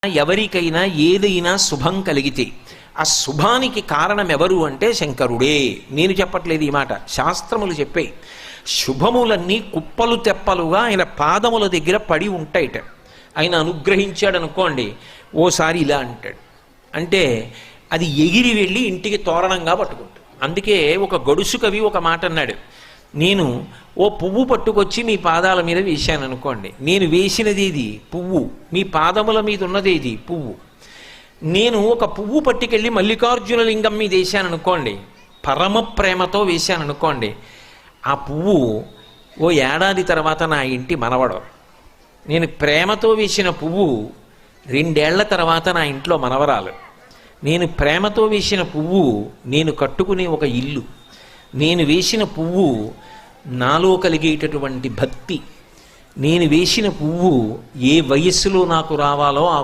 ఎవరికైనా ఏదైనా శుభం కలిగితే ఆ శుభానికి కారణం ఎవరు అంటే శంకరుడే. నేను చెప్పట్లేదు ఈ మాట, శాస్త్రములు చెప్పాయి. శుభములన్నీ కుప్పలు తెప్పలుగా ఆయన పాదముల దగ్గర పడి ఉంటాయిట. ఆయన అనుగ్రహించాడు అనుకోండి, ఓసారి ఇలా అంటాడు అంటే అది ఎగిరి వెళ్ళి ఇంటికి తోరణంగా పట్టుకుంటాడు. అందుకే ఒక గడుసు కవి ఒక మాట అన్నాడు, నేను ఓ పువ్వు పట్టుకొచ్చి మీ పాదాల మీద వేశాను అనుకోండి, నేను వేసినది ఇది పువ్వు, మీ పాదముల మీద ఉన్నది ఇది పువ్వు. నేను ఒక పువ్వు పట్టుకెళ్ళి మల్లికార్జున లింగం మీద వేశాను అనుకోండి, పరమ ప్రేమతో వేశాను అనుకోండి, ఆ పువ్వు ఓ ఏడాది తర్వాత నా ఇంటి మనవడు. నేను ప్రేమతో వేసిన పువ్వు 2 ఏళ్ల తర్వాత నా ఇంట్లో మనవరాలు. నేను ప్రేమతో వేసిన పువ్వు నేను కట్టుకునే ఒక ఇల్లు. నేను వేసిన పువ్వు నాలో కలిగేటటువంటి భక్తి. నేను వేసిన పువ్వు ఏ వయస్సులో నాకు రావాలో ఆ